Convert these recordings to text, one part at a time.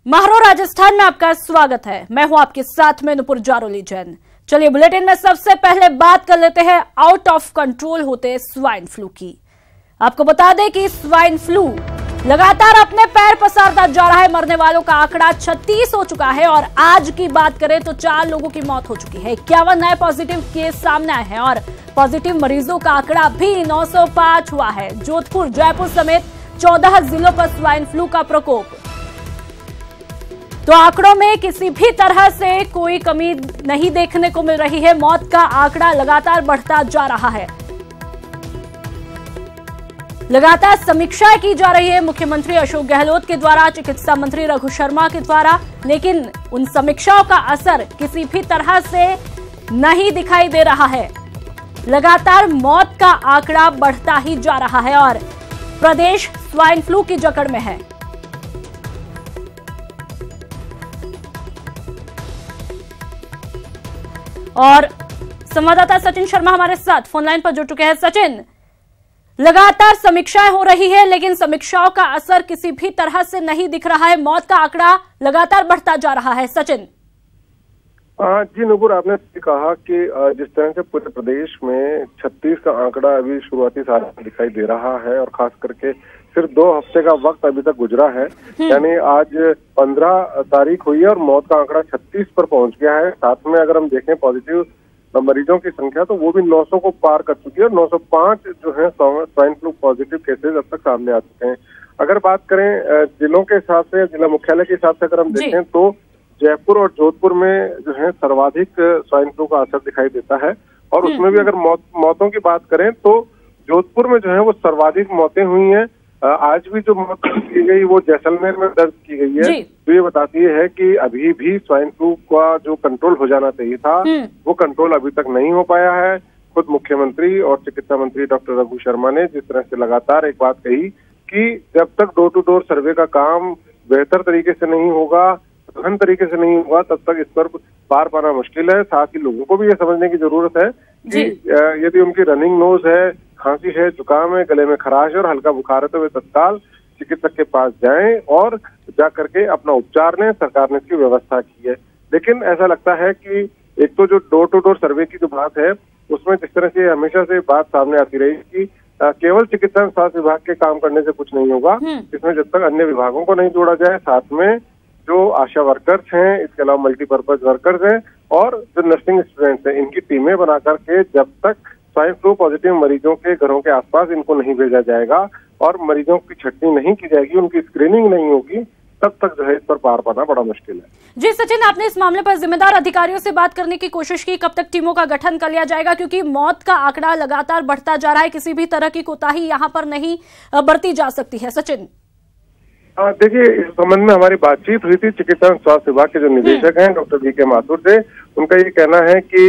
महारो राजस्थान में आपका स्वागत है। मैं हूं आपके साथ में नुपुर जारोली जैन। चलिए बुलेटिन में सबसे पहले बात कर लेते हैं आउट ऑफ कंट्रोल होते स्वाइन फ्लू की। आपको बता दें कि स्वाइन फ्लू लगातार अपने पैर पसारता जा रहा है। मरने वालों का आंकड़ा 36 हो चुका है और आज की बात करें तो 4 लोगों की मौत हो चुकी है। 51 नए पॉजिटिव केस सामने आए हैं और पॉजिटिव मरीजों का आंकड़ा भी 905 हुआ है। जोधपुर, जयपुर समेत 14 जिलों पर स्वाइन फ्लू का प्रकोप। तो आंकड़ों में किसी भी तरह से कोई कमी नहीं देखने को मिल रही है। मौत का आंकड़ा लगातार बढ़ता जा रहा है। लगातार समीक्षा की जा रही है मुख्यमंत्री अशोक गहलोत के द्वारा, चिकित्सा मंत्री रघु शर्मा के द्वारा, लेकिन उन समीक्षाओं का असर किसी भी तरह से नहीं दिखाई दे रहा है। लगातार मौत का आंकड़ा बढ़ता ही जा रहा है और प्रदेश स्वाइन फ्लू की जकड़ में है। और संवाददाता सचिन शर्मा हमारे साथ फोन लाइन पर जुड़ चुके हैं। सचिन, लगातार समीक्षाएं हो रही है लेकिन समीक्षाओं का असर किसी भी तरह से नहीं दिख रहा है। मौत का आंकड़ा लगातार बढ़ता जा रहा है। सचिन जी नुपुर, आपने कहा कि जिस तरह से पूरे प्रदेश में 36 का आंकड़ा अभी शुरुआती साल में दिखाई दे रहा है और खास करके सिर्फ 2 हफ्ते का वक्त अभी तक गुजरा है, यानी आज 15 तारीख हुई है और मौत का आंकड़ा 36 पर पहुंच गया है। साथ में अगर हम देखें पॉजिटिव मरीजों की संख्या तो वो भी 900 को पार कर चुकी है और 905 जो है स्वाइन फ्लू पॉजिटिव केसेज अब तक सामने आ चुके हैं। अगर बात करें जिलों के हिसाब से, जिला मुख्यालय के हिसाब से अगर हम देखें तो जयपुर और जोधपुर में जो है सर्वाधिक स्वाइन फ्लू का असर दिखाई देता है और उसमें भी अगर मौतों की बात करें तो जोधपुर में जो है वो सर्वाधिक मौतें हुई हैं। आज भी जो मौत की गई वो जैसलमेर में दर्ज की गई है, तो ये बताती है कि अभी भी स्वाइन फ्लू का जो कंट्रोल हो जाना चाहिए था वो कंट्रोल अभी तक नहीं हो पाया है। खुद मुख्यमंत्री और चिकित्सा मंत्री डॉक्टर रघु शर्मा ने जिस तरह से लगातार एक बात कही कि जब तक डोर टू डोर सर्वे का काम बेहतर तरीके से नहीं होगा, सघन तरीके से नहीं होगा, तब तक इस पर पार पाना मुश्किल है। साथ ही लोगों को भी ये समझने की जरूरत है कि यदि उनकी रनिंग नोज है, खांसी है, जुकाम है, गले में खराश है और हल्का बुखार है तो वे तत्काल चिकित्सक के पास जाएं और जा करके अपना उपचार लें। सरकार ने इसकी व्यवस्था की है, लेकिन ऐसा लगता है कि एक तो जो डोर टू डोर सर्वे की जो बात है उसमें जिस तरह से हमेशा से बात सामने आती रही कि केवल चिकित्सा स्वास्थ्य विभाग के काम करने से कुछ नहीं होगा, इसमें जब तक अन्य विभागों को नहीं जोड़ा जाए, साथ में जो आशा वर्कर्स हैं, इसके अलावा मल्टीपर्पज वर्कर्स हैं और जो नर्सिंग स्टूडेंट्स हैं, इनकी टीमें बना करके जब तक स्वाइन फ्लू पॉजिटिव मरीजों के घरों के आसपास इनको नहीं भेजा जाएगा और मरीजों की छटनी नहीं की जाएगी, उनकी स्क्रीनिंग नहीं होगी, तब तक जो है इस पर पार पाना बड़ा मुश्किल है। जी सचिन, आपने इस मामले पर जिम्मेदार अधिकारियों से बात करने की कोशिश की, कब तक टीमों का गठन कर लिया जाएगा, क्योंकि मौत का आंकड़ा लगातार बढ़ता जा रहा है, किसी भी तरह की कोताही यहाँ पर नहीं बरती जा सकती है। सचिन देखिए, इस संबंध में हमारी बातचीत हुई थी चिकित्सा स्वास्थ्य विभाग के जो निदेशक हैं डॉक्टर वी.के. माथुर से। उनका ये कहना है कि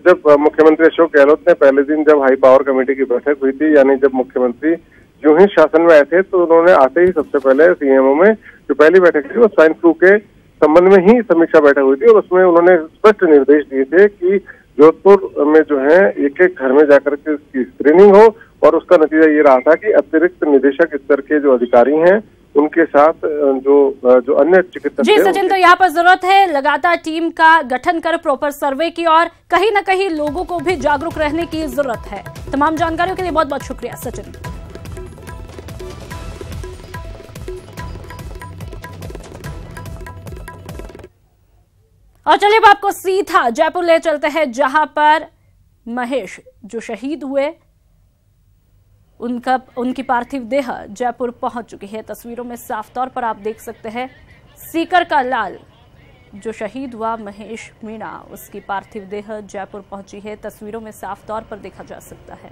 जब मुख्यमंत्री अशोक गहलोत ने पहले दिन जब हाई पावर कमेटी की बैठक हुई थी, यानी जब मुख्यमंत्री जो ही शासन में आए थे, तो उन्होंने आते ही सबसे पहले सीएमओ में जो पहली बैठक थी वो स्वाइन फ्लू के संबंध में ही समीक्षा बैठक हुई थी और उसमें उन्होंने स्पष्ट निर्देश दिए थे कि जोधपुर में जो है एक घर में जाकर के उसकी स्क्रीनिंग हो और उसका नतीजा ये रहा था कि अतिरिक्त निदेशक स्तर के जो अधिकारी हैं उनके साथ जो अन्य चिकित्सक। जी सचिन, तो यहाँ पर जरूरत है लगातार टीम का गठन कर प्रॉपर सर्वे की और कहीं न कहीं लोगों को भी जागरूक रहने की जरूरत है। तमाम जानकारियों के लिए बहुत बहुत शुक्रिया सचिन। और चलिए अब आपको सीधा जयपुर ले चलते हैं, जहां पर महेश जो शहीद हुए उनकी पार्थिव देह जयपुर पहुंच चुकी है। तस्वीरों में साफ तौर पर आप देख सकते हैं सीकर का लाल जो शहीद हुआ महेश मीणा, उसकी पार्थिव देह जयपुर पहुंची है। तस्वीरों में साफ तौर पर देखा जा सकता है।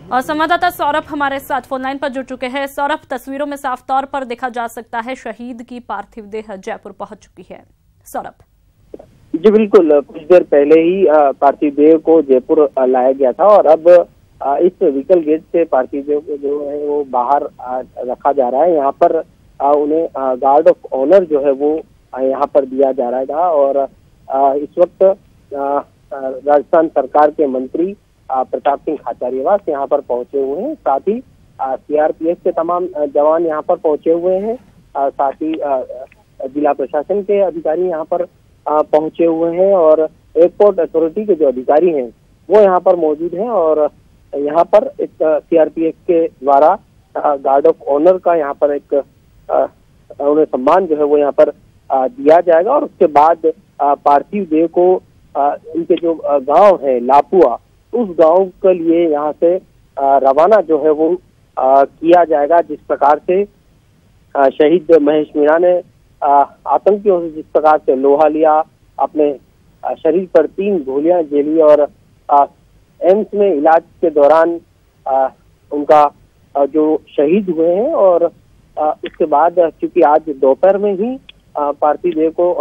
और संवाददाता सौरभ हमारे साथ फोन लाइन पर जुड़ चुके हैं। सौरभ, तस्वीरों में साफ तौर पर देखा जा सकता है शहीद की पार्थिव देह जयपुर पहुंच चुकी है। सौरभ जी बिल्कुल, कुछ देर पहले ही पार्थिव देह को जयपुर लाया गया था और अब इस व्हीकल गेट से पार्थिव देह को जो है वो बाहर रखा जा रहा है। यहाँ पर उन्हें गार्ड ऑफ ऑनर जो है वो यहाँ पर दिया जा रहा था और इस वक्त राजस्थान सरकार के मंत्री प्रताप सिंह खाचरियावास यहाँ पर पहुंचे हुए हैं। साथ ही सीआरपीएफ के तमाम जवान यहाँ पर पहुंचे हुए हैं। साथ ही जिला प्रशासन के अधिकारी यहाँ पर पहुंचे हुए हैं और एयरपोर्ट अथॉरिटी के जो अधिकारी हैं वो यहाँ पर मौजूद हैं और यहाँ पर एक सीआरपीएफ के द्वारा गार्ड ऑफ ऑनर का यहाँ पर एक उन्हें सम्मान जो है वो यहाँ पर दिया जाएगा और उसके बाद पार्थिव देह को इनके जो गांव है लापुआ, उस गांव के लिए यहाँ से रवाना जो है वो किया जाएगा। जिस प्रकार से शहीद महेश मीणा ने आतंकियों से जिस प्रकार से लोहा लिया, अपने शरीर पर 3 गोलियां झेली और एम्स में इलाज के दौरान उनका जो शहीद हुए हैं और उसके बाद क्योंकि आज दोपहर में ही पार्थिव देह को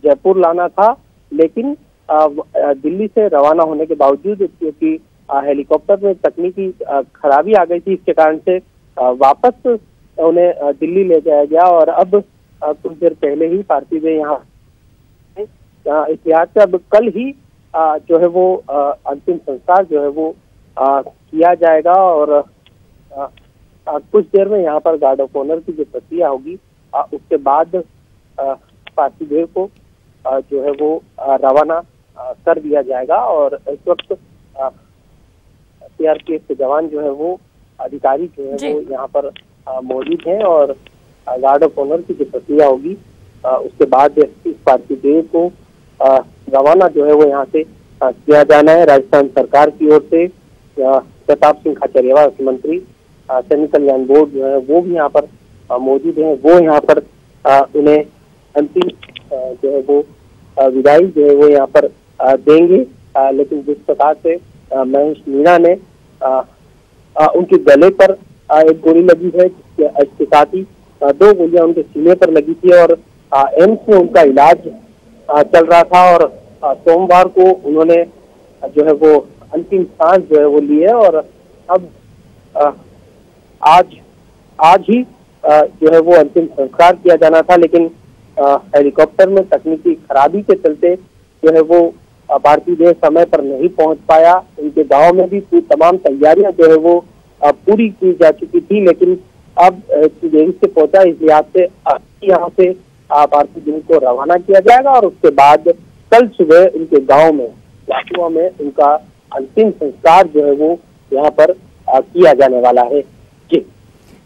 जयपुर लाना था, लेकिन दिल्ली से रवाना होने के बावजूद क्योंकि हेलीकॉप्टर में तकनीकी खराबी आ गई थी, इसके कारण से वापस उन्हें दिल्ली ले जाया गया और अब कुछ देर पहले ही पार्थिव देह यहाँ इस लिहाज से अब कल ही जो है वो अंतिम संस्कार जो है वो किया जाएगा और कुछ देर में यहाँ पर गार्ड ऑफ ऑनर की जो प्रक्रिया होगी उसके बाद पार्थिव देह को जो है वो रवाना कर दिया जाएगा। और इस वक्त सीआरपीएफ के जवान जो है वो अधिकारी जो है वो यहाँ पर मौजूद हैं और गार्ड ऑफ ऑनर की जो प्रक्रिया होगी उसके बाद इस पार्थिव देह को रवाना जो है वो यहाँ से किया जाना है। राजस्थान सरकार की ओर से प्रताप सिंह खाचरियावास मंत्री, सैनिक कल्याण बोर्ड जो है वो भी यहाँ पर मौजूद हैं। वो यहाँ पर उन्हें अंतिम जो है वो विदाई जो है वो यहाँ पर देंगे। लेकिन जिस प्रकार से महेश मीणा ने उनके गले पर एक गोली लगी है, इसके साथ ही 2 गोलियां उनके सीने पर लगी थी और एम्स में उनका इलाज चल रहा था और सोमवार को उन्होंने जो है वो अंतिम सांस जो है वो ली है और अब आज ही जो है वो अंतिम संस्कार किया जाना था, लेकिन हेलीकॉप्टर में तकनीकी खराबी के चलते जो है वो पार्थिव देह समय पर नहीं पहुंच पाया। उनके गांव में भी तमाम तैयारियां जो है वो पूरी की जा चुकी थी, लेकिन अब देरी से पहुंचा, इस लिहाज से यहाँ से पार्थिव देह को रवाना किया जाएगा और उसके बाद कल सुबह उनके गांव में लापुआ में उनका अंतिम संस्कार जो है वो यहाँ पर किया जाने वाला है। जी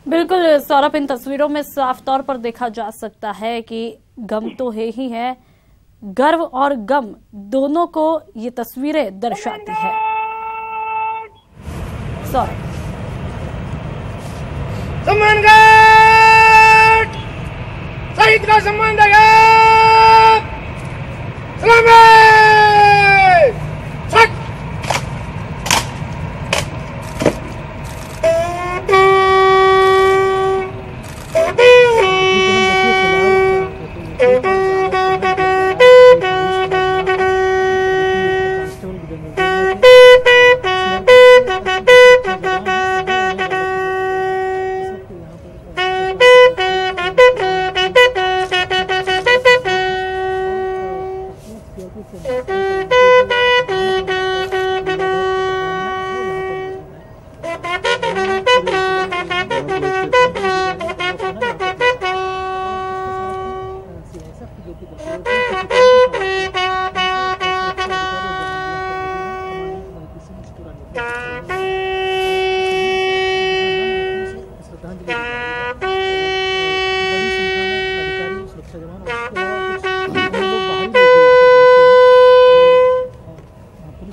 बिल्कुल सौरभ, इन तस्वीरों में साफ तौर पर देखा जा सकता है कि गम तो है ही है, गर्व और गम दोनों को ये तस्वीरें दर्शाती है। सौरभ, सम्मान शहीद का सम्मान देगा।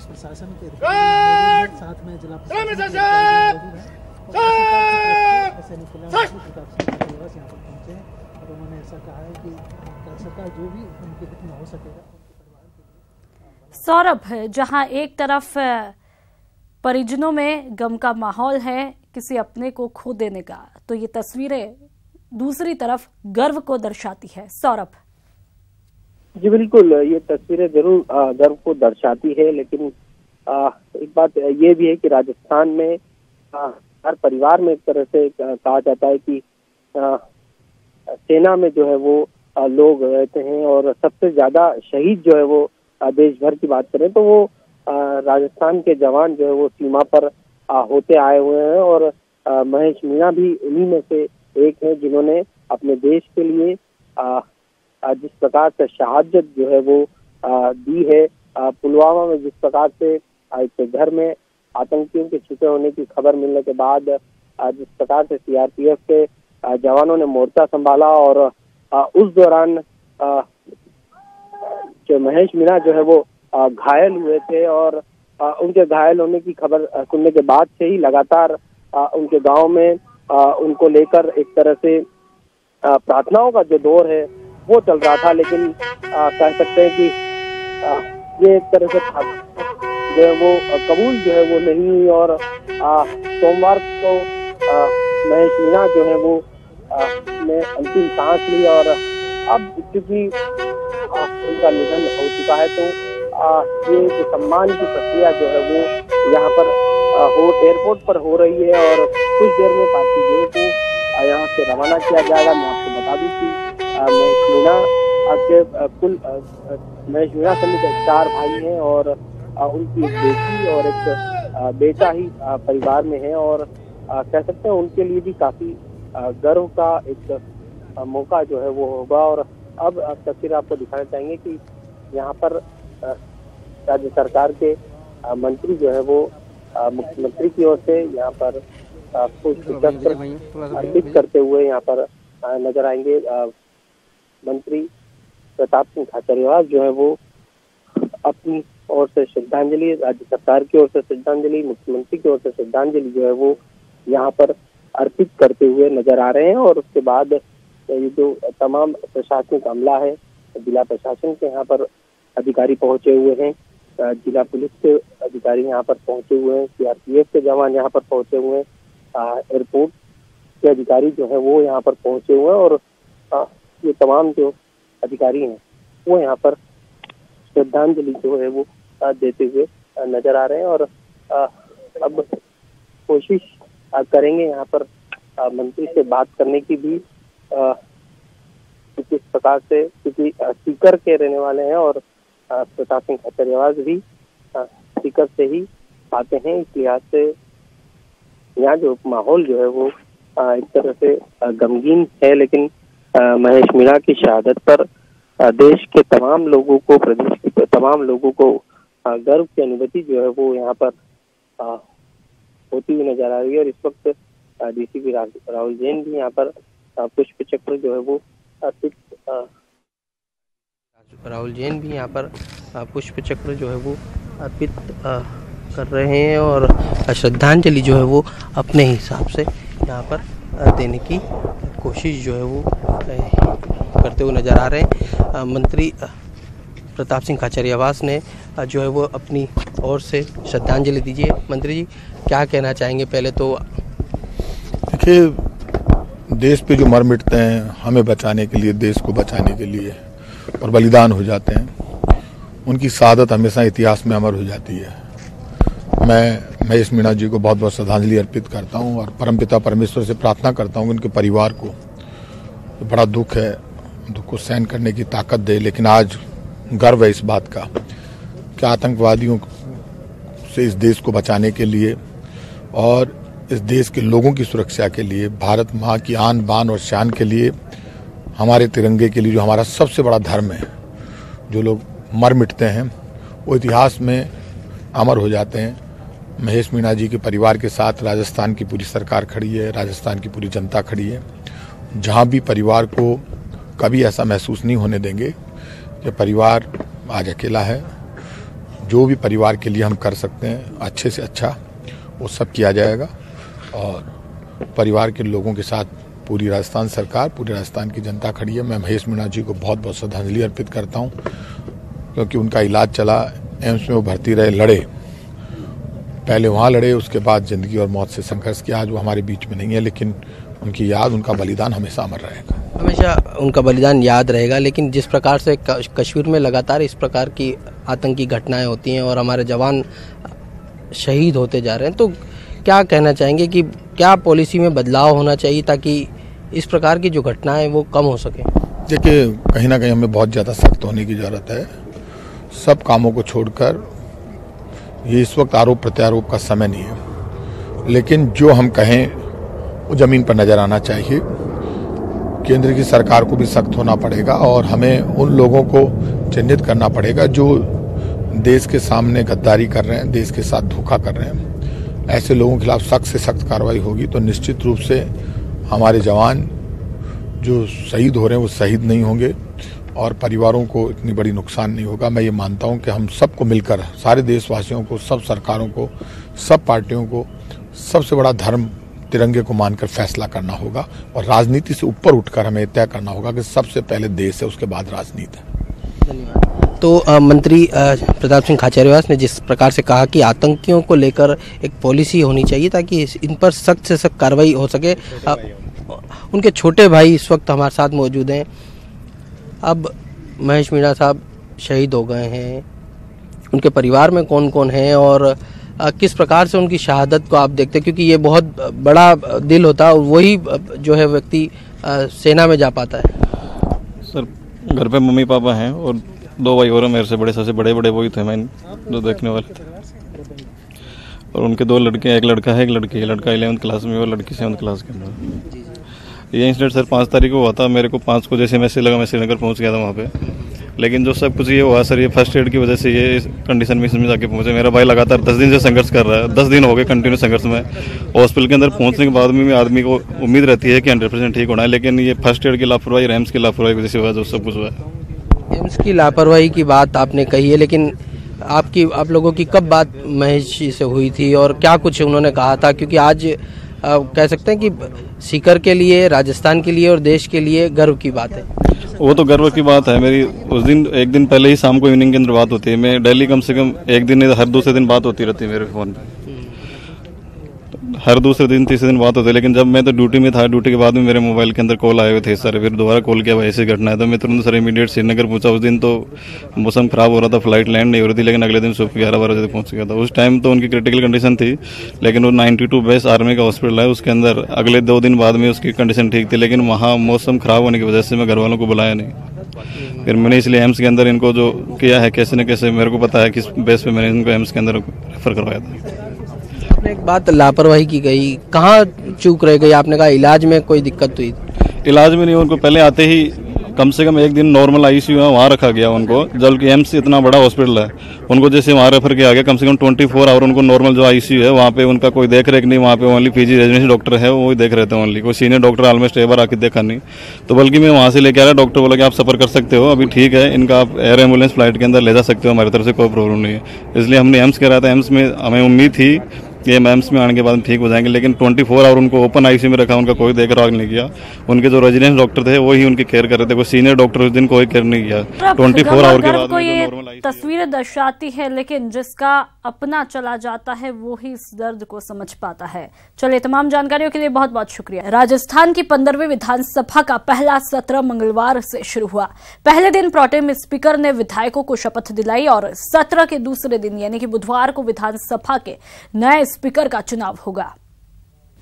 प्रशासन के साथ में जिला प्रशासन यहाँ पर पहुंचे और उन्होंने ऐसा कहा है कि सरकार जो भी उनके हित में हो सकेगा। सौरभ, जहां एक तरफ परिजनों में गम का माहौल है किसी अपने को खो देने का, तो ये तस्वीरें दूसरी तरफ गर्व को दर्शाती है। सौरभ जी बिल्कुल, ये तस्वीरें जरूर गर्व को दर्शाती है, लेकिन एक बात ये भी है कि राजस्थान में हर परिवार में एक तरह से कहा जाता है कि सेना में जो है वो लोग रहते हैं और सबसे ज्यादा शहीद जो है वो देश भर की बात करें तो वो राजस्थान के जवान जो है वो सीमा पर होते आए हुए हैं और महेश मीणा भी उन्हीं में से एक है जिन्होंने अपने देश के लिए जिस प्रकार से शहादत जो है वो दी है। पुलवामा में जिस प्रकार से एक घर में आतंकियों के छिपे होने की खबर मिलने के बाद जिस प्रकार से सीआरपीएफ के जवानों ने मोर्चा संभाला और उस दौरान जो महेश मीणा जो है वो घायल हुए थे और उनके घायल होने की खबर सुनने के बाद से ही लगातार उनके गांव में उनको लेकर एक तरह से प्रार्थनाओं का जो दौर है वो चल रहा था। लेकिन कह सकते हैं कि ये एक तरह से जो है वो कबूल जो है वो नहीं हुई और सोमवार को महेश मीणा जो है वो ने अंतिम सांस ली और अब चूंकि उनका निधन हो चुका है तो ये जो सम्मान की प्रक्रिया जो है वो यहाँ पर एयरपोर्ट पर हो रही है और कुछ देर में पार्थिव देह को यहाँ से रवाना किया जाएगा। मैं आपको बता दूं कि महेश मीणा के कुल महेश मीणा समेत 4 भाई हैं और उनकी एक बेटी और एक बेटा ही परिवार में है और कह सकते हैं उनके लिए भी काफी गर्व का एक मौका जो है वो होगा। और अब तस्वीर आपको दिखाना चाहेंगे कि यहाँ पर राज्य सरकार के मंत्री जो है वो मुख्यमंत्री की ओर से यहाँ पर पुष्पचक्र अर्पित करते हुए यहाँ पर नजर आएंगे। मंत्री प्रताप सिंह खाचरियावास जो है वो अपनी ओर से श्रद्धांजलि, राज्य सरकार की ओर से श्रद्धांजलि, मुख्यमंत्री की ओर से श्रद्धांजलि जो है वो यहाँ पर अर्पित करते हुए नजर आ रहे हैं। और उसके बाद ये जो तमाम प्रशासनिक अमला है, जिला प्रशासन के यहाँ पर अधिकारी पहुंचे हुए हैं, जिला पुलिस के अधिकारी यहाँ पर पहुंचे हुए हैं, सीआरपीएफ के जवान यहाँ पर पहुंचे हुए हैं, एयरपोर्ट के अधिकारी जो है वो यहाँ पर पहुंचे हुए हैं और ये तमाम जो अधिकारी हैं वो यहाँ पर श्रद्धांजलि जो है वो देते हुए नजर आ रहे हैं। और अब कोशिश करेंगे यहाँ पर मंत्री से बात करने की भी, किस प्रकार से, क्योंकि सीकर के रहने वाले हैं और प्रताप सिंह खाचरियावास भी सीकर से ही आते हैं, इस लिहाज से यहाँ जो माहौल जो है वो एक तरह से गमगीन है। लेकिन महेश मीणा की शहादत पर देश के तमाम लोगों को, प्रदेश के तमाम लोगों को गर्व की अनुभूति जो है वो यहाँ पर होती हुई नजर आ रही है। और इस वक्त डीसीपी राहुल जैन भी यहाँ पर पुष्प चक्र जो है वो अर्पित कर रहे हैं और श्रद्धांजलि जो है वो अपने हिसाब से यहाँ पर देने की कोशिश जो है वो करते हुए नजर आ रहे हैं। मंत्री प्रताप सिंह खाचरियावास ने जो है वो अपनी ओर से श्रद्धांजलि दीजिए। मंत्री जी, क्या कहना चाहेंगे? पहले तो देखिए, देश पे जो मर मिटते हैं हमें बचाने के लिए, देश को बचाने के लिए और बलिदान हो जाते हैं, उनकी शहादत हमेशा इतिहास में अमर हो जाती है। मैं महेश मीणा जी को बहुत बहुत श्रद्धांजलि अर्पित करता हूं और परमपिता परमेश्वर से प्रार्थना करता हूं उनके परिवार को बड़ा दुख है, दुख को सहन करने की ताकत दे। लेकिन आज गर्व है इस बात का कि आतंकवादियों से इस देश को बचाने के लिए और इस देश के लोगों की सुरक्षा के लिए, भारत माँ की आन बान और शान के लिए, हमारे तिरंगे के लिए, जो हमारा सबसे बड़ा धर्म है, जो लोग मर मिटते हैं वो इतिहास में अमर हो जाते हैं। महेश मीणा जी के परिवार के साथ राजस्थान की पूरी सरकार खड़ी है, राजस्थान की पूरी जनता खड़ी है। जहाँ भी परिवार को कभी ऐसा महसूस नहीं होने देंगे कि परिवार आज अकेला है। जो भी परिवार के लिए हम कर सकते हैं अच्छे से अच्छा वो सब किया जाएगा और परिवार के लोगों के साथ पूरी राजस्थान सरकार, पूरी राजस्थान की जनता खड़ी है। मैं महेश मीणा जी को बहुत बहुत श्रद्धांजलि अर्पित करता हूँ क्योंकि उनका इलाज चला, एम्स में वो भर्ती रहे, लड़े, पहले वहाँ लड़े, उसके बाद जिंदगी और मौत से संघर्ष किया। आज वो हमारे बीच में नहीं है, लेकिन उनकी याद, उनका बलिदान हमेशा अमर रहेगा। हमेशा उनका बलिदान याद रहेगा। लेकिन जिस प्रकार से कश्मीर में लगातार इस प्रकार की आतंकी घटनाएं होती हैं और हमारे जवान शहीद होते जा रहे हैं, तो क्या कहना चाहेंगे कि क्या पॉलिसी में बदलाव होना चाहिए ताकि इस प्रकार की जो घटनाएं वो कम हो सके? देखिए, कहीं ना कहीं हमें बहुत ज़्यादा सख्त होने की ज़रूरत है। सब कामों को छोड़कर, ये इस वक्त आरोप प्रत्यारोप का समय नहीं है, लेकिन जो हम कहें वो जमीन पर नजर आना चाहिए। केंद्र की सरकार को भी सख्त होना पड़ेगा और हमें उन लोगों को चिन्हित करना पड़ेगा जो देश के सामने गद्दारी कर रहे हैं, देश के साथ धोखा कर रहे हैं। ऐसे लोगों के खिलाफ सख्त से सख्त कार्रवाई होगी तो निश्चित रूप से हमारे जवान जो शहीद हो रहे हैं वो शहीद नहीं होंगे और परिवारों को इतनी बड़ी नुकसान नहीं होगा। मैं ये मानता हूं कि हम सबको मिलकर, सारे देशवासियों को, सब सरकारों को, सब पार्टियों को, सबसे बड़ा धर्म तिरंगे को मानकर फैसला करना होगा और राजनीति से ऊपर उठकर हमें तय करना होगा कि सबसे पहले देश है, उसके बाद राजनीति है। धन्यवाद। तो मंत्री प्रताप सिंह खाचरियावास ने जिस प्रकार से कहा कि आतंकियों को लेकर एक पॉलिसी होनी चाहिए ताकि इन पर सख्त से सख्त कार्रवाई हो सके। उनके छोटे भाई इस वक्त हमारे साथ मौजूद हैं। अब महेश मीणा साहब शहीद हो गए हैं, उनके परिवार में कौन कौन है और किस प्रकार से उनकी शहादत को आप देखते हैं, क्योंकि ये बहुत बड़ा दिल होता है और वही जो है व्यक्ति सेना में जा पाता है। सर घर पे मम्मी पापा हैं और 2 भाई और मेरे से बड़े, सबसे बड़े वही थे, मैं जो देखने वाले थे। और उनके 2 लड़के, एक लड़का है एक लड़की है। लड़का 11th क्लास में और लड़की 7th क्लास के अंदर। ये इंसिडेंट सर 5 तारीख को हुआ था। मेरे को 5 को जैसे मैसेज लगा मैं श्रीनगर पहुंच गया था वहाँ पे। लेकिन जो सब कुछ ये हुआ सर, ये फर्स्ट एड की वजह से ये इस कंडीशन में इसमें जाके पहुंचे। मेरा भाई लगातार 10 दिन से संघर्ष कर रहा है, 10 दिन हो गए कंटिन्यू संघर्ष में। हॉस्पिटल के अंदर पहुंचने के बाद में आदमी को उम्मीद रहती है कि 100% ठीक होना है, लेकिन ये फर्स्ट एड की लापरवाही, रैम्स की लापरवाही की वजह से हुआ जो सब कुछ हुआ है। एम्स की लापरवाही की बात आपने कही है, लेकिन आप लोगों की कब बात महेश जी से हुई थी और क्या कुछ उन्होंने कहा था? क्योंकि आज कह सकते हैं कि सीकर के लिए, राजस्थान के लिए और देश के लिए गर्व की बात है। वो तो गर्व की बात है मेरी। उस दिन एक दिन पहले ही शाम को इवनिंग के अंदर बात होती है। मैं डेली कम से कम एक दिन नहीं, हर दूसरे दिन बात होती रहती है मेरे फोन पे। हर दूसरे दिन, तीसरे दिन बात होती है। लेकिन जब मैं तो ड्यूटी में था, ड्यूटी के बाद में मेरे मोबाइल के अंदर कॉल आए हुए थे सारे। फिर दोबारा कॉल किया, ऐसी घटना है, तो मैं तुरंत सर इमीडिएट श्रीनगर पहुंचा। उस दिन तो मौसम खराब हो रहा था, फ्लाइट लैंड नहीं हो रही थी, लेकिन अगले दिन सुबह 11-12 बजे पहुंच गया था। उस टाइम तो उनकी क्रिटिकल कंडीशन थी, लेकिन वो 92 बेस आर्मी का हॉस्पिटल है, उसके अंदर अगले 2 दिन बाद में उसकी कंडीशन ठीक थी। लेकिन वहाँ मौसम खराब होने की वजह से मैं घर वालों को बुलाया नहीं। फिर मैंने इसलिए एम्स के अंदर इनको जो किया है, कैसे न कैसे मेरे को पता है किस बेस पे मैंने इनको एम्स के अंदर रेफर करवाया था। आपने एक बात लापरवाही की गई, कहाँ चूक रह गई? आपने कहा इलाज में कोई दिक्कत हुई? इलाज में नहीं, उनको पहले आते ही कम से कम एक दिन नॉर्मल आईसीयू है वहाँ रखा गया उनको, जबकि एम्स इतना बड़ा हॉस्पिटल है। उनको जैसे वहाँ रेफर किया गया, कम से कम 24 आवर उनको नॉर्मल जो आईसीयू है वहाँ पे उनका कोई देख रेख नहीं। वहाँ पे ओनली पीजी रेजिडेंसी डॉक्टर है, वो ही देख रहे थे ओनली। कोई सीनियर डॉक्टर ऑलमोस्ट एक बार आके देखा नहीं। तो बल्कि मैं वहाँ से लेके आ रहा, डॉक्टर बोला कि आप सफर कर सकते हो, अभी ठीक है, इनका आप एयर एम्बुलेंस फ्लाइट के अंदर ले जा सकते हो, हमारी तरफ से कोई प्रॉब्लम नहीं है। इसलिए हमने एम्स करा था। एम्स में हमें उम्मीद थी कि एम्स में आने के बाद ठीक हो जाएंगे, लेकिन 24 आवर उनको ओपन आईसीयू में रखा, उनका कोई देख रेख नहीं किया। उनके जो रेजिडेंस डॉक्टर थे वो ही उनकी केयर कर रहे थे, कोई सीनियर डॉक्टर उस दिन कोई केयर नहीं किया। 24 आवर के बाद ये तस्वीरें दर्शाती है, लेकिन जिसका अपना चला जाता है वो ही इस दर्द को समझ पाता है। चलिए, तमाम जानकारियों के लिए बहुत बहुत शुक्रिया। राजस्थान की 15वीं विधानसभा का पहला सत्र मंगलवार से शुरू हुआ। पहले दिन प्रोटेम स्पीकर ने विधायकों को शपथ दिलाई और सत्र के दूसरे दिन यानी कि बुधवार को विधानसभा के नए स्पीकर का चुनाव होगा।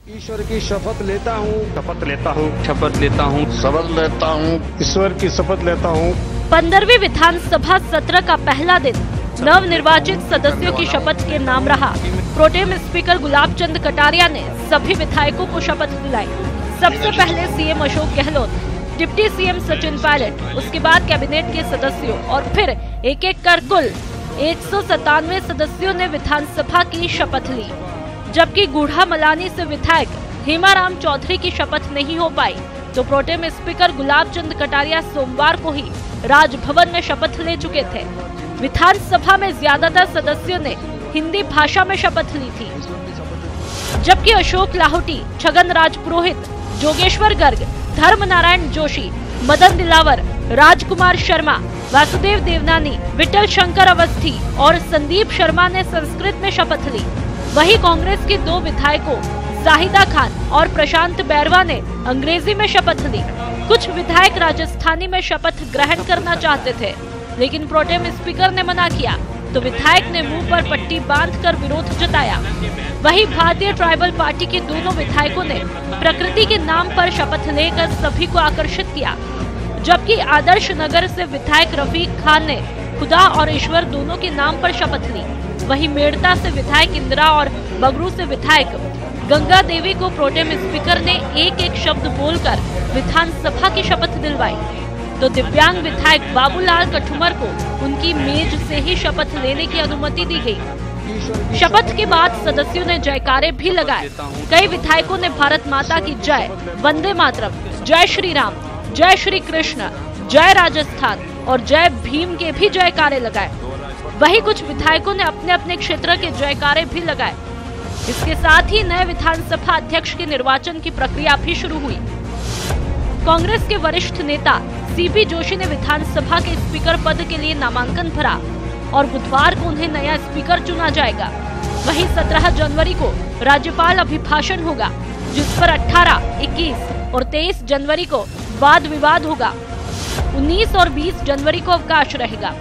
ईश्वर की शपथ लेता हूँ, शपथ लेता हूँ, शपथ लेता हूँ, शपथ लेता हूँ, ईश्वर की शपथ लेता हूँ। 15वीं विधानसभा सत्र का पहला दिन नवनिर्वाचित सदस्यों की शपथ के नाम रहा। प्रोटेम स्पीकर गुलाब चंद कटारिया ने सभी विधायकों को शपथ दिलाई। सबसे पहले CM Ashok Gehlot, deputy CM Sachin Pilot, उसके बाद कैबिनेट के सदस्यों और फिर एक एक कर कुल 197 सदस्यों ने विधानसभा की शपथ ली। जबकि गूढ़ा मलानी से विधायक हेमाराम चौधरी की शपथ नहीं हो पाई, तो प्रोटेम स्पीकर गुलाब चंद कटारिया सोमवार को ही राजभवन में शपथ ले चुके थे। विधानसभा में ज्यादातर सदस्यों ने हिंदी भाषा में शपथ ली थी, जबकि अशोक लाहोटी, छगन राज पुरोहित, जोगेश्वर गर्ग, धर्म नारायण जोशी, मदन दिलावर, राजकुमार शर्मा, वासुदेव देवनानी, विठल शंकर अवस्थी और संदीप शर्मा ने संस्कृत में शपथ ली। वहीं कांग्रेस के 2 विधायकों जाहिदा खान और प्रशांत बैरवा ने अंग्रेजी में शपथ ली। कुछ विधायक राजस्थानी में शपथ ग्रहण करना चाहते थे, लेकिन प्रोटेम स्पीकर ने मना किया, तो विधायक ने मुंह पर पट्टी बांधकर विरोध जताया। वहीं भारतीय ट्राइबल पार्टी के दोनों विधायकों ने प्रकृति के नाम पर शपथ लेकर सभी को आकर्षित किया, जबकि आदर्श नगर से विधायक रफीक खान ने खुदा और ईश्वर दोनों के नाम पर शपथ ली। वहीं मेड़ता से विधायक इंदिरा और बगरू से विधायक गंगा देवी को प्रोटेम स्पीकर ने एक एक शब्द बोलकर विधानसभा की शपथ दिलवाई, तो दिव्यांग विधायक बाबूलाल कठुमर को उनकी मेज से ही शपथ लेने की अनुमति दी गई। शपथ के बाद सदस्यों ने जयकारे भी लगाए। कई विधायकों ने भारत माता की जय, वंदे मातरम, जय श्री राम, जय श्री कृष्ण, जय राजस्थान और जय भीम के भी जयकारे लगाए। वहीं कुछ विधायकों ने अपने अपने क्षेत्र के जयकारे भी लगाए। इसके साथ ही नए विधानसभा अध्यक्ष के निर्वाचन की प्रक्रिया भी शुरू हुई। कांग्रेस के वरिष्ठ नेता सीपी जोशी ने विधानसभा के स्पीकर पद के लिए नामांकन भरा और बुधवार को उन्हें नया स्पीकर चुना जाएगा। वहीं 17 जनवरी को राज्यपाल अभिभाषण होगा, जिस पर 18, 21 और 23 जनवरी को वाद विवाद होगा। 19 और 20 जनवरी को अवकाश रहेगा।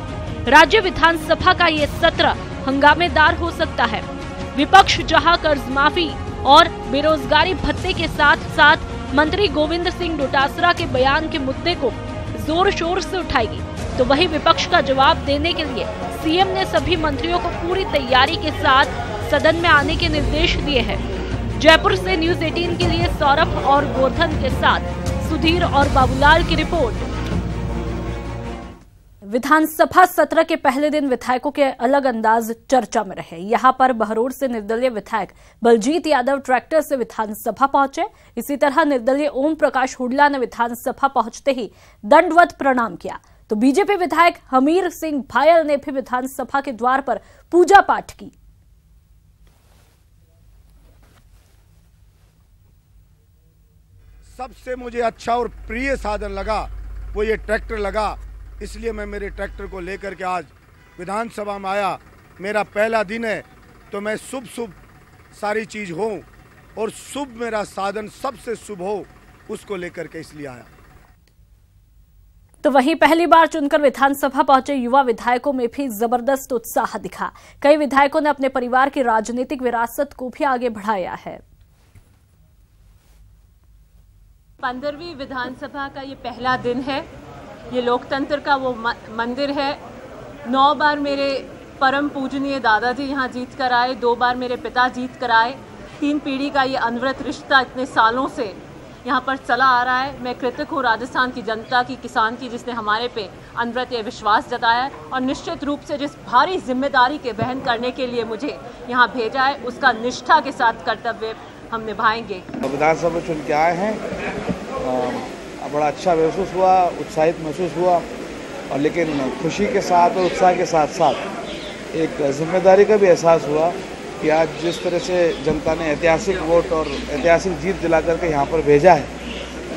राज्य विधानसभा का ये सत्र हंगामेदार हो सकता है। विपक्ष जहां कर्ज माफी और बेरोजगारी भत्ते के साथ साथ मंत्री गोविंद सिंह डोटासरा के बयान के मुद्दे को जोर शोर से उठाएगी, तो वहीं विपक्ष का जवाब देने के लिए सीएम ने सभी मंत्रियों को पूरी तैयारी के साथ सदन में आने के निर्देश दिए हैं। जयपुर से न्यूज 18 के लिए सौरभ और गोवर्धन के साथ सुधीर और बाबूलाल की रिपोर्ट। विधानसभा सत्र के पहले दिन विधायकों के अलग अंदाज चर्चा में रहे। यहां पर बहरोड से निर्दलीय विधायक बलजीत यादव ट्रैक्टर से विधानसभा पहुंचे। इसी तरह निर्दलीय ओम प्रकाश हुड्डा ने विधानसभा पहुंचते ही दंडवत प्रणाम किया, तो बीजेपी विधायक हमीर सिंह भायल ने भी विधानसभा के द्वार पर पूजा पाठ की। सबसे मुझे अच्छा और प्रिय साधन लगा वो ये ट्रैक्टर लगा, इसलिए मैं मेरे ट्रैक्टर को लेकर के आज विधानसभा में आया। मेरा पहला दिन है तो मैं शुभ सारी चीज हो और शुभ मेरा साधन सबसे शुभ हो, उसको लेकर के इसलिए आया। तो वहीं पहली बार चुनकर विधानसभा पहुंचे युवा विधायकों में भी जबरदस्त उत्साह दिखा। कई विधायकों ने अपने परिवार की राजनीतिक विरासत को भी आगे बढ़ाया है। 15वीं विधानसभा का ये पहला दिन है। ये लोकतंत्र का वो मंदिर है। 9 बार मेरे परम पूजनीय दादाजी यहाँ जीत कर आए, 2 बार मेरे पिता जीत कर आए। 3 पीढ़ी का ये अनवरत रिश्ता इतने सालों से यहाँ पर चला आ रहा है। मैं कृतज्ञ हूँ राजस्थान की जनता की, किसान की, जिसने हमारे पे अनवरत ये विश्वास जताया है और निश्चित रूप से जिस भारी जिम्मेदारी के वहन करने के लिए मुझे यहाँ भेजा है, उसका निष्ठा के साथ कर्तव्य हम निभाएंगे। विधानसभा चुन के आए हैं, बड़ा अच्छा महसूस हुआ, उत्साहित महसूस हुआ, और लेकिन खुशी के साथ और उत्साह के साथ साथ एक जिम्मेदारी का भी एहसास हुआ कि आज जिस तरह से जनता ने ऐतिहासिक वोट और ऐतिहासिक जीत दिला करके यहाँ पर भेजा है,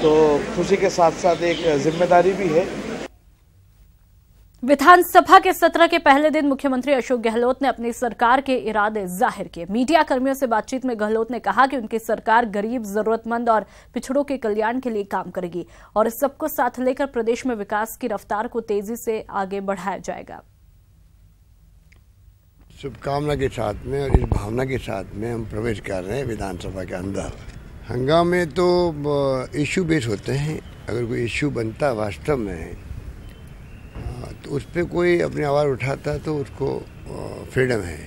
तो खुशी के साथ साथ एक जिम्मेदारी भी है। विधानसभा के सत्र के पहले दिन मुख्यमंत्री अशोक गहलोत ने अपनी सरकार के इरादे जाहिर किए। मीडिया कर्मियों से बातचीत में गहलोत ने कहा कि उनकी सरकार गरीब, जरूरतमंद और पिछड़ों के कल्याण के लिए काम करेगी और सबको साथ लेकर प्रदेश में विकास की रफ्तार को तेजी से आगे बढ़ाया जाएगा। शुभकामना के साथ में और इस भावना के साथ में हम प्रवेश कर रहे हैं विधानसभा के अंदर। हंगामे तो इश्यू बेस होते हैं। अगर कोई इश्यू बनता वास्तव में तो उस पर कोई अपनी आवाज़ उठाता है तो उसको फ्रीडम है,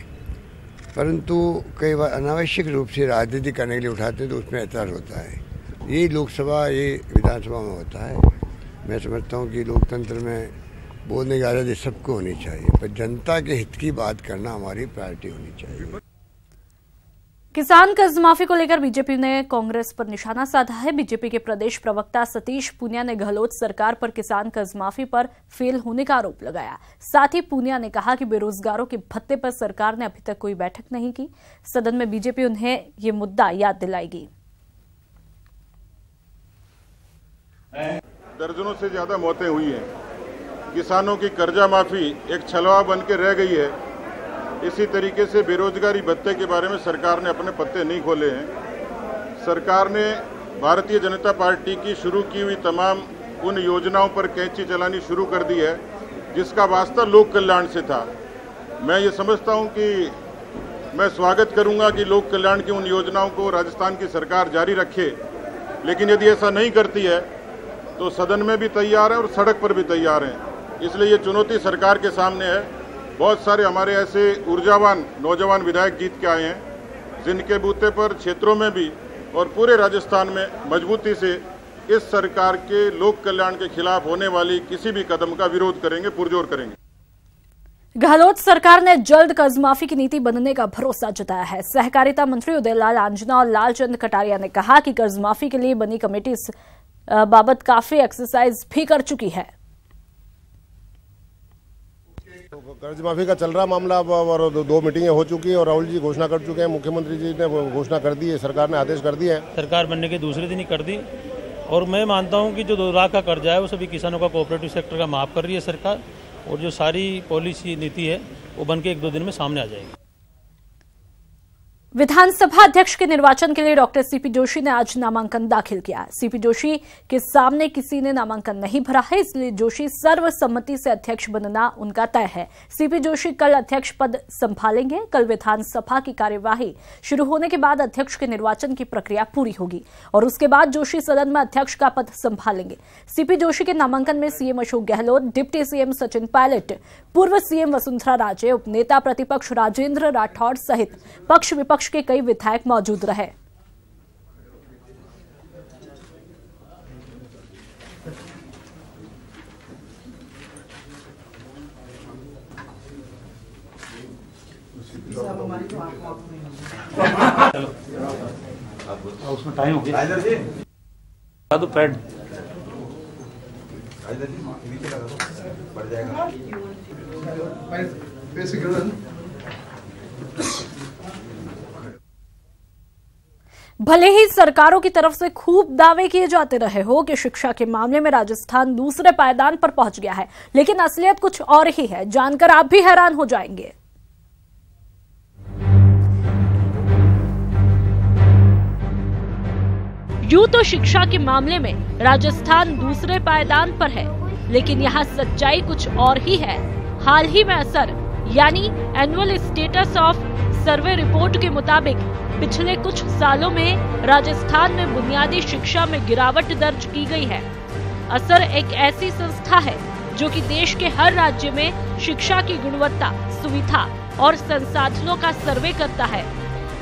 परंतु कई बार अनावश्यक रूप से राजनीति करने के लिए उठाते हैं तो उसमें ऐतराज़ होता है। ये लोकसभा, ये विधानसभा में होता है। मैं समझता हूँ कि लोकतंत्र में बोलने की आज़ादी सबको होनी चाहिए, पर जनता के हित की बात करना हमारी प्रायोरिटी होनी चाहिए। किसान कर्ज माफी को लेकर बीजेपी ने कांग्रेस पर निशाना साधा है। बीजेपी के प्रदेश प्रवक्ता सतीश पूनिया ने गहलोत सरकार पर किसान कर्ज माफी पर फेल होने का आरोप लगाया। साथ ही पूनिया ने कहा कि बेरोजगारों के भत्ते पर सरकार ने अभी तक कोई बैठक नहीं की। सदन में बीजेपी उन्हें ये मुद्दा याद दिलाएगी। दर्जनों से ज्यादा मौतें हुई हैं। किसानों की कर्जा माफी एक छलवा बन के रह गई है। इसी तरीके से बेरोजगारी भत्ते के बारे में सरकार ने अपने पत्ते नहीं खोले हैं। सरकार ने भारतीय जनता पार्टी की शुरू की हुई तमाम उन योजनाओं पर कैंची चलानी शुरू कर दी है जिसका वास्ता लोक कल्याण से था। मैं ये समझता हूं कि मैं स्वागत करूंगा कि लोक कल्याण की उन योजनाओं को राजस्थान की सरकार जारी रखे, लेकिन यदि ऐसा नहीं करती है तो सदन में भी तैयार है और सड़क पर भी तैयार हैं। इसलिए ये चुनौती सरकार के सामने है। बहुत सारे हमारे ऐसे ऊर्जावान नौजवान विधायक जीत के आए हैं, जिनके बूते पर क्षेत्रों में भी और पूरे राजस्थान में मजबूती से इस सरकार के लोक कल्याण के खिलाफ होने वाली किसी भी कदम का विरोध करेंगे, पुरजोर करेंगे। गहलोत सरकार ने जल्द कर्ज माफी की नीति बनने का भरोसा जताया है। सहकारिता मंत्री उदयलाल आंजना और लालचंद कटारिया ने कहा कि कर्ज माफी के लिए बनी कमेटी इस बाबत काफी एक्सरसाइज भी कर चुकी है। कर्ज माफी का चल रहा मामला और 2 मीटिंगें हो चुकी हैं और राहुल जी घोषणा कर चुके हैं, मुख्यमंत्री जी ने घोषणा कर दी है, सरकार ने आदेश कर दिए हैं। सरकार बनने के दूसरे दिन ही कर दी और मैं मानता हूं कि जो 2 लाख का कर्जा है वो सभी किसानों का कोऑपरेटिव सेक्टर का माफ कर रही है सरकार, और जो सारी पॉलिसी नीति है वो बन के 1-2 दिन में सामने आ जाएगी। विधानसभा अध्यक्ष के निर्वाचन के लिए डॉक्टर सीपी जोशी ने आज नामांकन दाखिल किया। सीपी जोशी के सामने किसी ने नामांकन नहीं भरा है, इसलिए जोशी सर्वसम्मति से अध्यक्ष बनना उनका तय है। सीपी जोशी कल अध्यक्ष पद संभालेंगे। कल विधानसभा की कार्यवाही शुरू होने के बाद अध्यक्ष के निर्वाचन की प्रक्रिया पूरी होगी और उसके बाद जोशी सदन में अध्यक्ष का पद संभालेंगे। सीपी जोशी के नामांकन में CM Ashok Gehlot, deputy CM Sachin Pilot, पूर्व सीएम वसुंधरा राजे, उपनेता प्रतिपक्ष राजेंद्र राठौड़ सहित पक्ष विपक्ष के कई विधायक मौजूद रहे। उसमें टाइम हो गया तो पैड बढ़ जाएगा। भले ही सरकारों की तरफ से खूब दावे किए जाते रहे हो कि शिक्षा के मामले में राजस्थान दूसरे पायदान पर पहुंच गया है, लेकिन असलियत कुछ और ही है। जानकर आप भी हैरान हो जाएंगे। यूं तो शिक्षा के मामले में राजस्थान दूसरे पायदान पर है, लेकिन यहाँ सच्चाई कुछ और ही है। हाल ही में असर यानी annual status of survey report के मुताबिक पिछले कुछ सालों में राजस्थान में बुनियादी शिक्षा में गिरावट दर्ज की गई है। असर एक ऐसी संस्था है जो कि देश के हर राज्य में शिक्षा की गुणवत्ता, सुविधा और संसाधनों का सर्वे करता है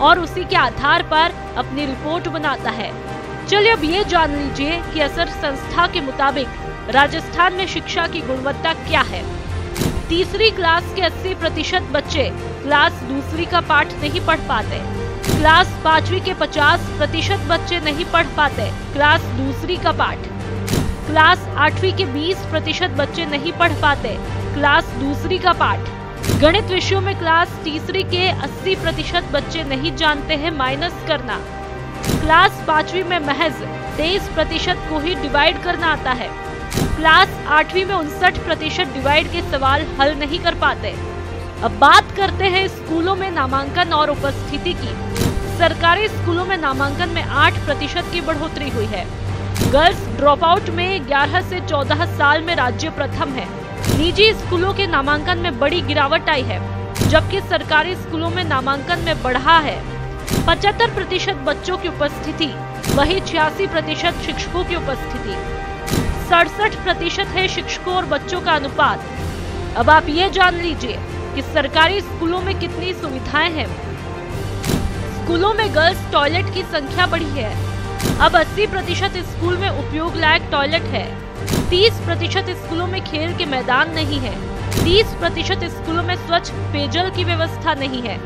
और उसी के आधार पर अपनी रिपोर्ट बनाता है। चलिए अब ये जान लीजिए कि असर संस्था के मुताबिक राजस्थान में शिक्षा की गुणवत्ता क्या है। तीसरी क्लास के 80% बच्चे क्लास दूसरी का पाठ नहीं पढ़ पाते। क्लास 5वीं के 50% बच्चे नहीं पढ़ पाते क्लास दूसरी का पाठ। क्लास 8वीं के 20% बच्चे नहीं पढ़ पाते क्लास दूसरी का पाठ। गणित विषयों में क्लास तीसरी के 80% बच्चे नहीं जानते हैं माइनस करना। क्लास 5वीं में महज 23% को ही डिवाइड करना आता है। क्लास 8वीं में 59% डिवाइड के सवाल हल नहीं कर पाते। अब बात करते हैं स्कूलों में नामांकन और उपस्थिति की। सरकारी स्कूलों में नामांकन में 8% की बढ़ोतरी हुई है। गर्ल्स ड्रॉप आउट में 11 से 14 साल में राज्य प्रथम है। निजी स्कूलों के नामांकन में बड़ी गिरावट आई है, जबकि सरकारी स्कूलों में नामांकन में बढ़ा है। 75% बच्चों की उपस्थिति, वही 86% शिक्षकों की उपस्थिति। 67% है शिक्षकों और बच्चों का अनुपात। अब आप ये जान लीजिए कि सरकारी स्कूलों में कितनी सुविधाएं हैं। स्कूलों में गर्ल्स टॉयलेट की संख्या बढ़ी है। अब 80% स्कूल में उपयोग लायक टॉयलेट है। 30% स्कूलों में खेल के मैदान नहीं है। 30% स्कूलों में स्वच्छ पेयजल की व्यवस्था नहीं है।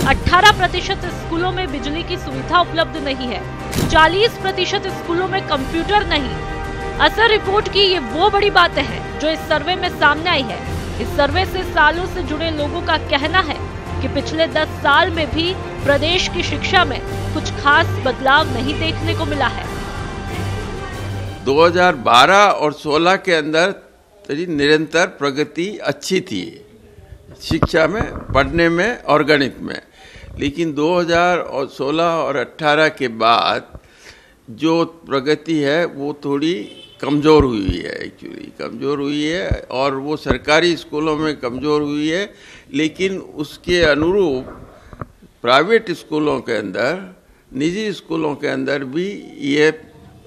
18% स्कूलों में बिजली की सुविधा उपलब्ध नहीं है। 40% स्कूलों में कंप्यूटर नहीं। असर रिपोर्ट की ये वो बड़ी बातें हैं जो इस सर्वे में सामने आई है। इस सर्वे से सालों से जुड़े लोगों का कहना है कि पिछले 10 साल में भी प्रदेश की शिक्षा में कुछ खास बदलाव नहीं देखने को मिला है। 2012 और 16 के अंदर निरंतर प्रगति अच्छी थी शिक्षा में, पढ़ने में और गणित में, लेकिन 2016 और 18 के बाद जो प्रगति है वो थोड़ी कमज़ोर हुई है। एक्चुअली कमज़ोर हुई है और वो सरकारी स्कूलों में कमज़ोर हुई है, लेकिन उसके अनुरूप प्राइवेट स्कूलों के अंदर, निजी स्कूलों के अंदर भी ये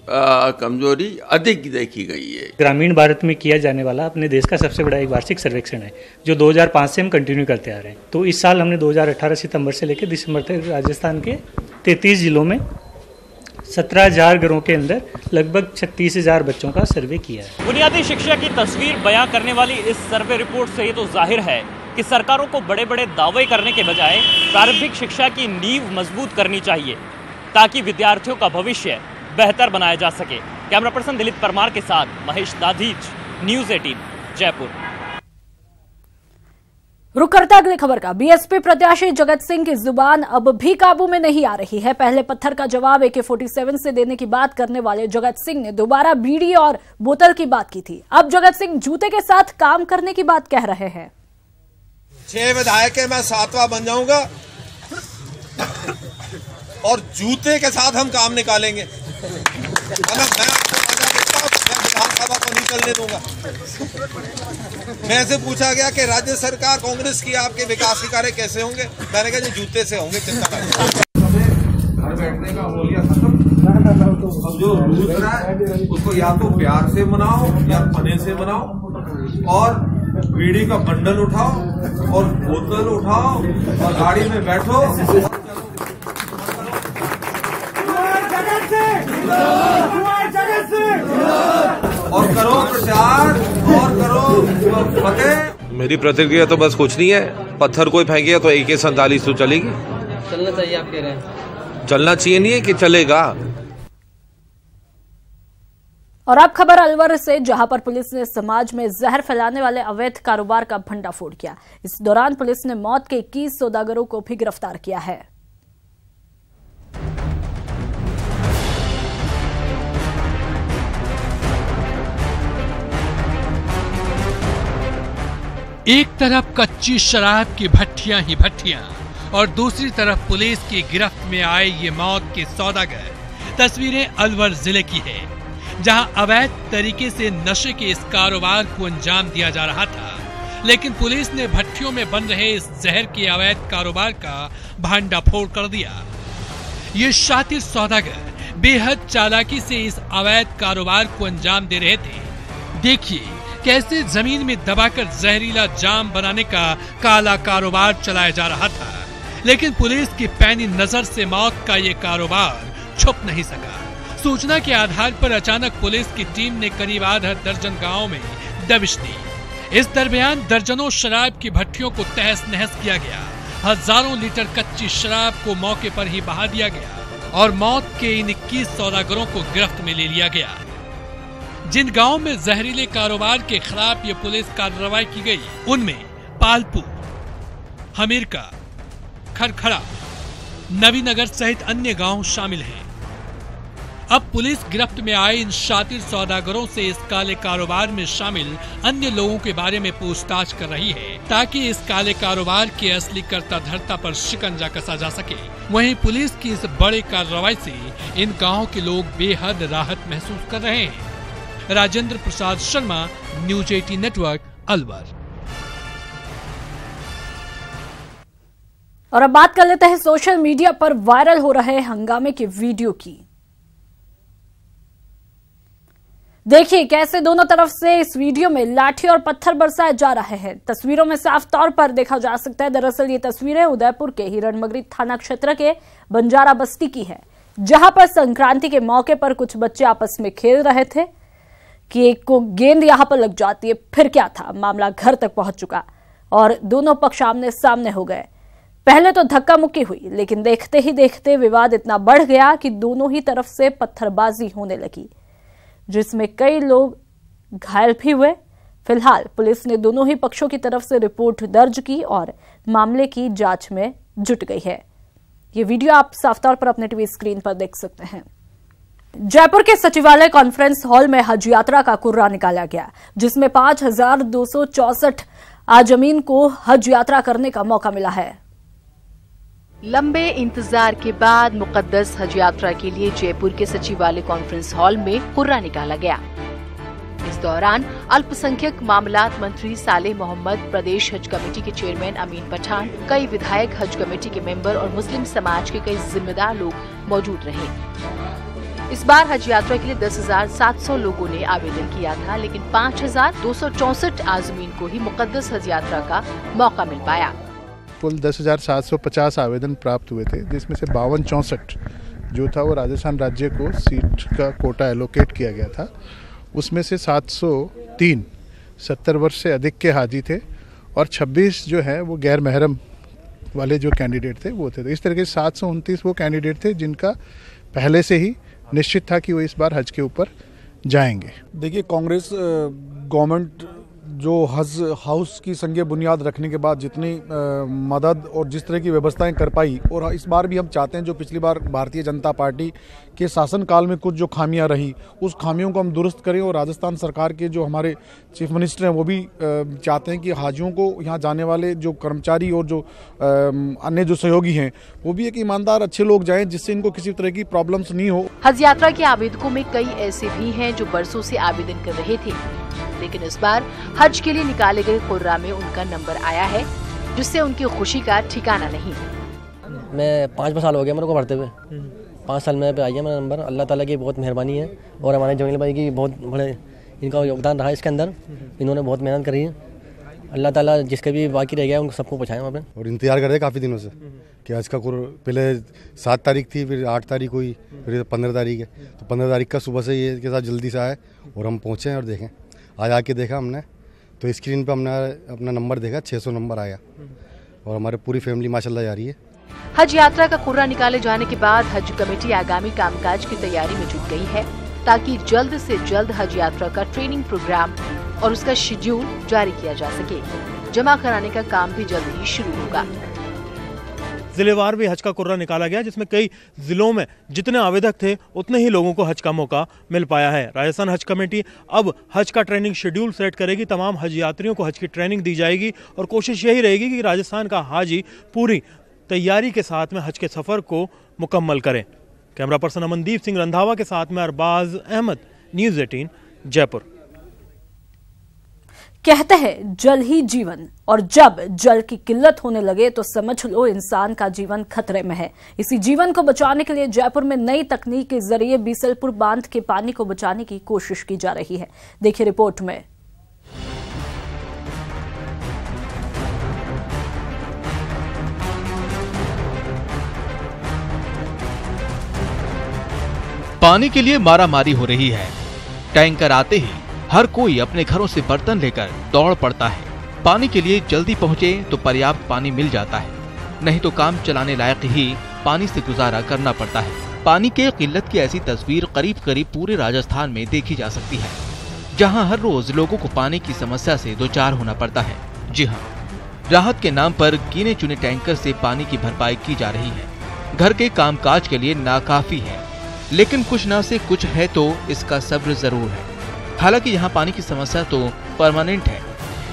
कमजोरी अधिक देखी गई है। ग्रामीण भारत में किया जाने वाला अपने देश का सबसे बड़ा एक वार्षिक सर्वेक्षण है जो 2005 से हम कंटिन्यू करते आ रहे हैं। तो इस साल हमने 2018 सितंबर से लेकर दिसंबर तक राजस्थान के 33 जिलों में 17,000 घरों के अंदर लगभग 36,000 बच्चों का सर्वे किया है। बुनियादी शिक्षा की तस्वीर बयां करने वाली इस सर्वे रिपोर्ट से ये तो जाहिर है कि सरकारों को बड़े बड़े दावे करने के बजाय प्रारंभिक शिक्षा की नींव मजबूत करनी चाहिए ताकि विद्यार्थियों का भविष्य बेहतर बनाया जा सके। कैमरा पर्सन दिलीप परमार के साथ महेश दाधीच, न्यूज़ 18 जयपुर। रुक करता अगली खबर का। बीएसपी प्रत्याशी जगत सिंह की जुबान अब भी काबू में नहीं आ रही है। पहले पत्थर का जवाब AK-47 से देने की बात करने वाले जगत सिंह ने दोबारा बीड़ी और बोतल की बात की थी। अब जगत सिंह जूते के साथ काम करने की बात कह रहे हैं। 6 विधायक है, मैं 7वां बन जाऊंगा और जूते के साथ हम काम निकालेंगे। मैं विधानसभा को नहीं चलने दूंगा। मैं से पूछा गया कि राज्य सरकार कांग्रेस की आपके विकास के कार्य कैसे होंगे, मैंने कहा जूते से होंगे, चिंता करें। घर बैठने का होलिया खत्म। अब जो दूसरा है उसको या तो प्यार से मनाओ या पने से मनाओ, और बीड़ी का बंडल उठाओ और बोतल उठाओ और गाड़ी में बैठो और करो प्रचार और करो फतेह। मेरी प्रतिक्रिया तो बस कुछ नहीं है, पत्थर कोई फेंकेगा तो AK-47 तो चलेगी। चलना चाहिए आप कह रहे हैं? चलना चाहिए नहीं है कि चलेगा। और अब खबर अलवर से, जहां पर पुलिस ने समाज में जहर फैलाने वाले अवैध कारोबार का भंडाफोड़ किया। इस दौरान पुलिस ने मौत के 21 सौदागरों को भी गिरफ्तार किया है। एक तरफ कच्ची शराब की भट्टियां ही भट्टियां और दूसरी तरफ पुलिस की गिरफ्त में आए ये मौत के सौदागर। तस्वीरें अलवर जिले की है, जहां अवैध तरीके से नशे के इस कारोबार को अंजाम दिया जा रहा था, लेकिन पुलिस ने भट्टियों में बन रहे इस जहर के अवैध कारोबार का भांडाफोड़ कर दिया। ये शातिर सौदागर बेहद चालाकी से इस अवैध कारोबार को अंजाम दे रहे थे। देखिए कैसे जमीन में दबाकर जहरीला जाम बनाने का काला कारोबार चलाया जा रहा था, लेकिन पुलिस की पैनी नजर से मौत का ये कारोबार छुप नहीं सका। सूचना के आधार पर अचानक पुलिस की टीम ने करीब आधा दर्जन गांवों में दबिश दी। इस दरमियान दर्जनों शराब की भट्टियों को तहस नहस किया गया। हजारों लीटर कच्ची शराब को मौके पर ही बहा दिया गया और मौत के इन 21 सौदागरों को गिरफ्त में ले लिया गया। जिन गांवों में जहरीले कारोबार के खिलाफ ये पुलिस कार्रवाई की गई, उनमें पालपू, हमीरका, खरखड़ा, नवीनगर सहित अन्य गांव शामिल हैं। अब पुलिस गिरफ्त में आए इन शातिर सौदागरों से इस काले कारोबार में शामिल अन्य लोगों के बारे में पूछताछ कर रही है, ताकि इस काले कारोबार के असली कर्ता धर्ता पर शिकंजा कसा जा सके। वहीं पुलिस की इस बड़ी कार्रवाई से इन गाँव के लोग बेहद राहत महसूस कर रहे हैं। Rajendra Prasad Sharma, news 18 network, Alwar. और अब बात कर लेते हैं सोशल मीडिया पर वायरल हो रहे हंगामे के वीडियो की। देखिए कैसे दोनों तरफ से इस वीडियो में लाठी और पत्थर बरसाए जा रहे हैं। तस्वीरों में साफ तौर पर देखा जा सकता है। दरअसल ये तस्वीरें उदयपुर के हिरणमगरी थाना क्षेत्र के बंजारा बस्ती की है, जहां पर संक्रांति के मौके पर कुछ बच्चे आपस में खेल रहे थे कि एक को गेंद यहां पर लग जाती है। फिर क्या था, मामला घर तक पहुंच चुका और दोनों पक्ष आमने सामने हो गए। पहले तो धक्का मुक्की हुई, लेकिन देखते ही देखते विवाद इतना बढ़ गया कि दोनों ही तरफ से पत्थरबाजी होने लगी, जिसमें कई लोग घायल भी हुए। फिलहाल पुलिस ने दोनों ही पक्षों की तरफ से रिपोर्ट दर्ज की और मामले की जांच में जुट गई है। ये वीडियो आप साफ तौर पर अपने टीवी स्क्रीन पर देख सकते हैं। जयपुर के सचिवालय कॉन्फ्रेंस हॉल में हज यात्रा का कुर्रा निकाला गया, जिसमें 5,264 आजमीन को हज यात्रा करने का मौका मिला है। लंबे इंतजार के बाद मुकद्दस हज यात्रा के लिए जयपुर के सचिवालय कॉन्फ्रेंस हॉल में कुर्रा निकाला गया। इस दौरान अल्पसंख्यक मामलात मंत्री सालेह मोहम्मद, प्रदेश हज कमेटी के चेयरमैन अमीन पठान, कई विधायक, हज कमेटी के मेंबर और मुस्लिम समाज के कई जिम्मेदार लोग मौजूद रहे। इस बार हज यात्रा के लिए 10,700 लोगों ने आवेदन किया था, लेकिन 5,264 आज़मीन को ही मुक़द्दस हज यात्रा का मौका मिल पाया। कुल 10,750 आवेदन प्राप्त हुए थे, जिसमें से 5264 जो था वो राजस्थान राज्य को सीट का कोटा एलोकेट किया गया था। उसमें से 703 70 वर्ष से अधिक के हाजी थे और 26 जो है वो गैर महरम वाले जो कैंडिडेट थे वो थे। तो इस तरह के 729 वो कैंडिडेट थे जिनका पहले से ही निश्चित था कि वो इस बार हज के ऊपर जाएंगे। देखिए, कांग्रेस गवर्नमेंट जो हज हाउस की संज्ञा बुनियाद रखने के बाद जितनी मदद और जिस तरह की व्यवस्थाएं कर पाई, और इस बार भी हम चाहते हैं जो पिछली बार भारतीय जनता पार्टी के शासनकाल में कुछ जो खामियां रही उस खामियों को हम दुरुस्त करें। और राजस्थान सरकार के जो हमारे चीफ मिनिस्टर हैं वो भी चाहते हैं कि हाजियों को यहाँ जाने वाले जो कर्मचारी और जो अन्य जो सहयोगी हैं वो भी एक ईमानदार अच्छे लोग जाएं, जिससे इनको किसी तरह की प्रॉब्लम्स नहीं हो। हज यात्रा के आवेदकों में कई ऐसे भी हैं जो बरसों से आवेदन कर रहे थे, लेकिन इस बार हज के लिए निकाले गए कुर्रा में उनका नंबर आया है, जिससे उनकी खुशी का ठिकाना नहीं। मैं 5 साल हो गया मेरे को भरते हुए, 5 साल में पे आ गया मेरा नंबर। अल्लाह ताला की बहुत मेहरबानी है और हमारे जमील भाई की बहुत बड़े इनका योगदान रहा है इसके अंदर। इन्होंने बहुत मेहनत करी है। अल्लाह ताला जिसके भी बाकी रह गया उनको सबको पहुँचाएं वहाँ पे। और इंतजार कर रहे काफ़ी दिनों से कि आज का पहले 7 तारीख थी, फिर 8 तारीख हुई, फिर 15 तारीख है। तो 15 तारीख का सुबह से ये के साथ जल्दी से आए और हम पहुँचे और देखें। आज आके देखा हमने तो स्क्रीन पे हमने अपना नंबर देखा, 600 नंबर आया और हमारी पूरी फैमिली माशाल्लाह जा रही है। हज यात्रा का कुर्रा निकाले जाने के बाद हज कमेटी आगामी कामकाज की तैयारी में जुट गई है, ताकि जल्द से जल्द हज यात्रा का ट्रेनिंग प्रोग्राम और उसका शेड्यूल जारी किया जा सके। जमा कराने का काम भी जल्द ही शुरू होगा। जिलेवार भी हज का कुर्रा निकाला गया, जिसमें कई जिलों में जितने आवेदक थे उतने ही लोगों को हज का मौका मिल पाया है। राजस्थान हज कमेटी अब हज का ट्रेनिंग शेड्यूल सेट करेगी, तमाम हज यात्रियों को हज की ट्रेनिंग दी जाएगी और कोशिश यही रहेगी कि राजस्थान का हाजी पूरी तैयारी के साथ में हज के सफर को मुकम्मल करें। कैमरा पर्सन अमनदीप सिंह रंधावा के साथ में अरबाज अहमद, न्यूज़ 18 जयपुर। कहते हैं जल ही जीवन, और जब जल की किल्लत होने लगे तो समझ लो इंसान का जीवन खतरे में है। इसी जीवन को बचाने के लिए जयपुर में नई तकनीक के जरिए बीसलपुर बांध के पानी को बचाने की कोशिश की जा रही है। देखिए रिपोर्ट में। पानी के लिए मारामारी हो रही है। टैंकर आते ही हर कोई अपने घरों से बर्तन लेकर दौड़ पड़ता है। पानी के लिए जल्दी पहुंचे तो पर्याप्त पानी मिल जाता है, नहीं तो काम चलाने लायक ही पानी से गुजारा करना पड़ता है। पानी के किल्लत की ऐसी तस्वीर करीब करीब पूरे राजस्थान में देखी जा सकती है, जहां हर रोज लोगों को पानी की समस्या से दो चार होना पड़ता है। जी हां, राहत के नाम पर गिने चुने टैंकर से पानी की भरपाई की जा रही है। घर के कामकाज के लिए नाकाफी है, लेकिन कुछ न से कुछ है तो इसका सब्र जरूर है। हालांकि यहाँ पानी की समस्या तो परमानेंट है।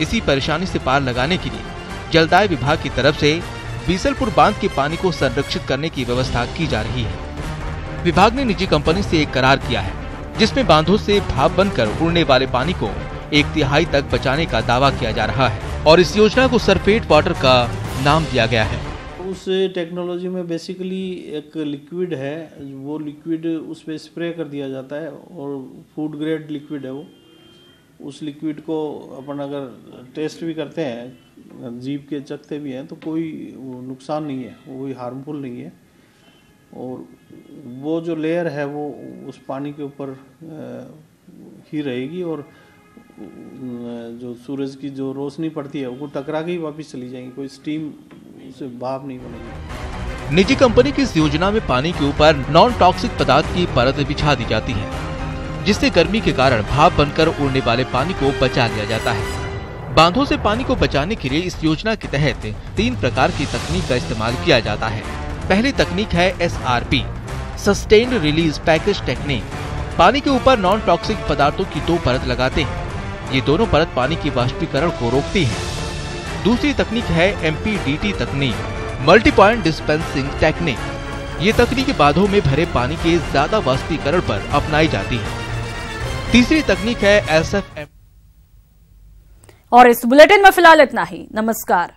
इसी परेशानी से पार लगाने के लिए जलदाय विभाग की तरफ से बीसलपुर बांध के पानी को संरक्षित करने की व्यवस्था की जा रही है। विभाग ने निजी कंपनी से एक करार किया है, जिसमें बांधों से भाप बनकर उड़ने वाले पानी को 1/3 तक बचाने का दावा किया जा रहा है और इस योजना को सरफेट वाटर का नाम दिया गया है। उस टेक्नोलॉजी में बेसिकली एक लिक्विड है, वो लिक्विड उस पर स्प्रे कर दिया जाता है और फूड ग्रेड लिक्विड है वो। उस लिक्विड को अपन अगर टेस्ट भी करते हैं, जीभ के चखते भी हैं, तो कोई नुकसान नहीं है, वो कोई हार्मफुल नहीं है। और वो जो लेयर है वो उस पानी के ऊपर ही रहेगी और जो सूरज की जो रोशनी पड़ती है वो टकरा के ही वापस चली जाएंगी, कोई स्टीम से भाप नहीं बनेगी। निजी कंपनी की इस योजना में पानी के ऊपर नॉन टॉक्सिक पदार्थ की परत बिछा दी जाती है, जिससे गर्मी के कारण भाप बनकर उड़ने वाले पानी को बचा लिया जाता है। बांधों से पानी को बचाने के लिए इस योजना के तहत 3 प्रकार की तकनीक का इस्तेमाल किया जाता है। पहली तकनीक है SRP, sustained release package technique. पानी के ऊपर नॉन टॉक्सिक पदार्थों की 2 परत लगाते हैं। ये दोनों परत पानी की वाष्पीकरण को रोकती है। दूसरी तकनीक है MPDT तकनीक, मल्टी पॉइंट डिस्पेंसिंग टेक्निक। ये तकनीक बांधों में भरे पानी के ज्यादा वाष्पीकरण पर अपनाई जाती है। तीसरी तकनीक है SFM। और इस बुलेटिन में फिलहाल इतना ही। नमस्कार।